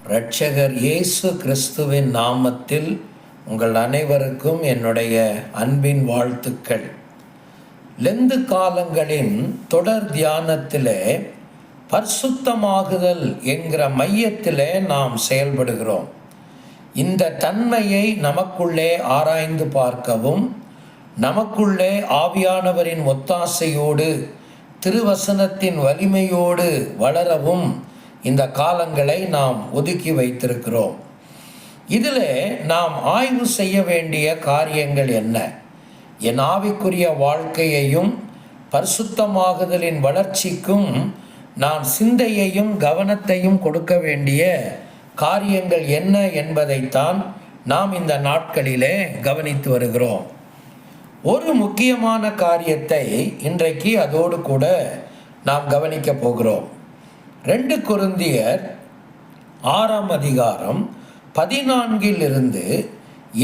இரட்சகர் இயேசு கிறிஸ்துவின் நாமத்தில் உங்கள் அனைவருக்கும் என்னுடைய அன்பின் வாழ்த்துக்கள். லெந்து காலங்களின் தொடர் தியானத்திலே பரிசுத்தமாகுதல் என்கிற மையத்திலே நாம் செயல்படுகிறோம். இந்த தன்மையை நமக்குள்ளே ஆராய்ந்து பார்க்கவும், நமக்குள்ளே ஆவியானவரின் ஒத்தாசையோடு திருவசனத்தின் வலிமையோடு வளரவும் இந்த காலங்களை நாம் ஒதுக்கி வைத்திருக்கிறோம். இதில் நாம் ஆய்வு செய்ய வேண்டிய காரியங்கள் என்ன? என் ஆவிக்குரிய வாழ்க்கையையும் பரிசுத்தமாகுதலின் வளர்ச்சிக்கும் நான் சிந்தையையும் கவனத்தையும் கொடுக்க வேண்டிய காரியங்கள் என்ன என்பதைத்தான் நாம் இந்த நாட்களிலே கவனித்து வருகிறோம். ஒரு முக்கியமான காரியத்தை இன்றைக்கு அதோடு கூட நாம் கவனிக்க போகிறோம். 2 கொரிந்தியர் 6ஆம் அதிகாரம் 14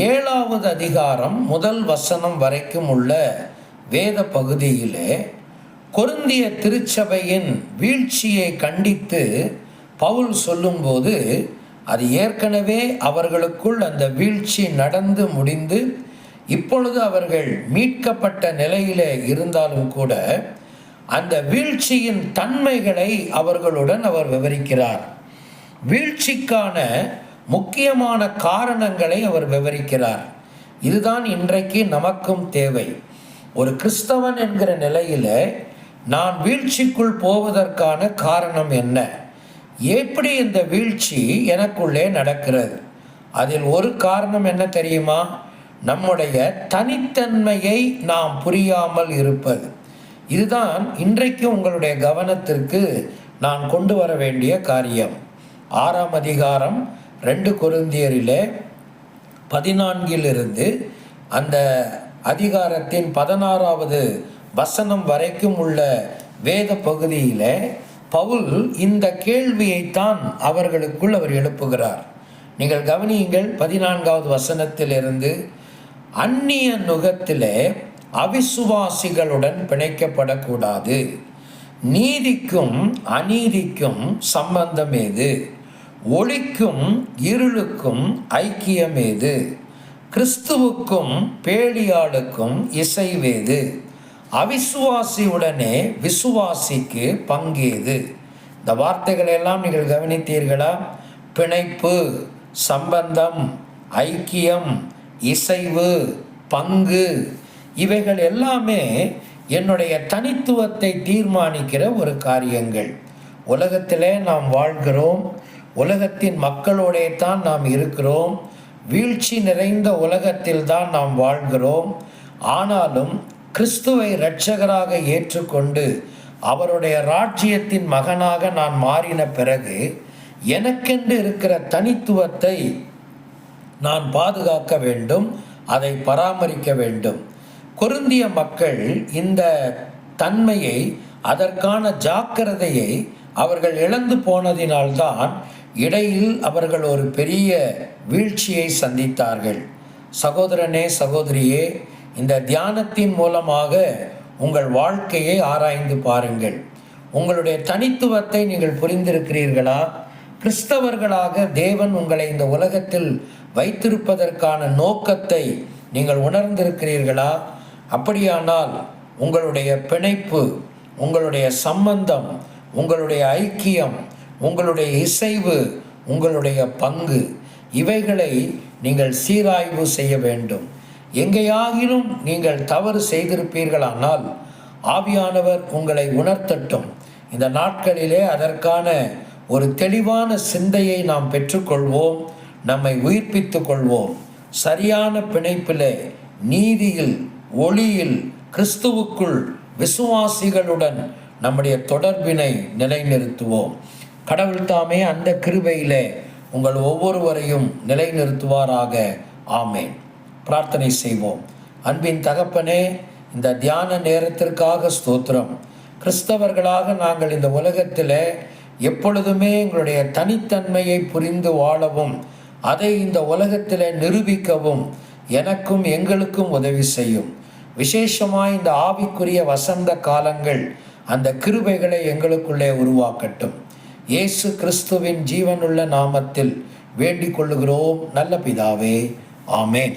7வது அதிகாரம் 1 வசனம் வரைக்கும் உள்ள வேத பகுதியிலே கொரிந்திய திருச்சபையின் வீழ்ச்சியை கண்டித்து பவுல் சொல்லும்போது, அது ஏற்கனவே அவர்களுக்குள் அந்த வீழ்ச்சி நடந்து முடிந்து இப்பொழுது அவர்கள் மீட்கப்பட்ட நிலையிலே இருந்தாலும் கூட அந்த வீழ்ச்சியின் தன்மைகளை அவர்களுடன் அவர் விவரிக்கிறார். வீழ்ச்சிக்கான முக்கியமான காரணங்களை அவர் விவரிக்கிறார். இதுதான் இன்றைக்கு நமக்கும் தேவை. ஒரு கிறிஸ்தவன் என்கிற நிலையில் நான் வீழ்ச்சிக்குள் போவதற்கான காரணம் என்ன? எப்படி இந்த வீழ்ச்சி எனக்குள்ளே நடக்கிறது? அதில் ஒரு காரணம் என்ன தெரியுமா? நம்முடைய தனித்தன்மையை நாம் புரியாமல் இருப்பது. இதுதான் இன்றைக்கு உங்களுடைய கவனத்திற்கு நான் கொண்டு வர வேண்டிய காரியம். 6ஆம் அதிகாரம் 2 கொரிந்தியரிலே 14 அந்த அதிகாரத்தின் 16வது வசனம் வரைக்கும் உள்ள வேத பகுதியிலே பவுல் இந்த கேள்வியைத்தான் அவர்களுக்குள் அவர் எழுப்புகிறார். நீங்கள் கவனியுங்கள். 14வது வசனத்திலிருந்து, அந்நிய நுகத்திலே அவிசுவாசிகளுடன் பிணைக்கப்படக்கூடாது. நீதிக்கும் அநீதிக்கும் சம்பந்தம் ஏது? ஒளிக்கும் இருளுக்கும் ஐக்கியம் ஏது? கிறிஸ்துவுக்கும் பேலியாளுக்கும் இசைவேது? அவிசுவாசியுடனே விசுவாசிக்கு பங்கேது? இந்த வார்த்தைகளை எல்லாம் நீங்கள் கவனித்தீர்களா? பிணைப்பு, சம்பந்தம், ஐக்கியம், இசைவு, பங்கு, இவைகள் எல்லாமே என்னுடைய தனித்துவத்தை தீர்மானிக்கிற ஒரு காரியங்கள். உலகத்திலே நாம் வாழ்கிறோம். உலகத்தின் மக்களோடே தான் நாம் இருக்கிறோம். வீழ்ச்சி நிறைந்த உலகத்தில் தான் நாம் வாழ்கிறோம். ஆனாலும் கிறிஸ்துவை இரட்சகராக ஏற்றுக்கொண்டு அவருடைய ராஜ்யத்தின் மகனாக நான் மாறின பிறகு எனக்கென்று இருக்கிற தனித்துவத்தை நான் பாதுகாக்க வேண்டும், அதை பராமரிக்க வேண்டும். கொரிந்திய மக்கள் இந்த தன்மையை, அதற்கான ஜாக்கிரதையை அவர்கள் இழந்து போனதினால்தான் இடையில் அவர்கள் ஒரு பெரிய வீழ்ச்சியை சந்தித்தார்கள். சகோதரனே, சகோதரியே, இந்த தியானத்தின் மூலமாக உங்கள் வாழ்க்கையை ஆராய்ந்து பாருங்கள். உங்களுடைய தனித்துவத்தை நீங்கள் புரிந்திருக்கிறீர்களா? கிறிஸ்தவர்களாக தேவன் உங்களை இந்த உலகத்தில் வைத்திருப்பதற்கான நோக்கத்தை நீங்கள் உணர்ந்திருக்கிறீர்களா? அப்படியானால் உங்களுடைய பிணைப்பு, உங்களுடைய சம்பந்தம், உங்களுடைய ஐக்கியம், உங்களுடைய இசைவு, உங்களுடைய பங்கு, இவைகளை நீங்கள் சீராய்வு செய்ய வேண்டும். எங்கேயாகிலும் நீங்கள் தவறு செய்திருப்பீர்களானால் ஆவியானவர் உங்களை உணர்த்தட்டும். இந்த நாட்களிலே அதற்கான ஒரு தெளிவான சிந்தையை நாம் பெற்றுக்கொள்வோம், நம்மை உயிர்ப்பித்து கொள்வோம். சரியான பிணைப்பிலே, நீதியில், ஒளியில், கிறிஸ்துவுக்குள் விசுவாசிகளுடன் நம்முடைய தொடர்பினை நிலைநிறுத்துவோம். கடவுள் தாமே அந்த கிருபையிலே உங்கள் ஒவ்வொருவரையும் நிலைநிறுத்துவாராக. ஆமேன். பிரார்த்தனை செய்வோம். அன்பின் தகப்பனே, இந்த தியான நேரத்திற்காக ஸ்தோத்திரம். கிறிஸ்தவர்களாக நாங்கள் இந்த உலகத்தில் எப்பொழுதுமே எங்களுடைய தனித்தன்மையை புரிந்து வாழவும், அதை இந்த உலகத்தில் நிரூபிக்கவும் எனக்கும் எங்களுக்கும் உதவி செய்யும். விசேஷமாய் இந்த ஆவிக்குரிய வசந்த காலங்கள் அந்த கிருபைகளை எங்களுக்குள்ளே உருவாக்கட்டும். இயேசு கிறிஸ்துவின் ஜீவனுள்ள நாமத்தில் வேண்டிக் கொள்ளுகிறோம் நல்ல பிதாவே. ஆமென்.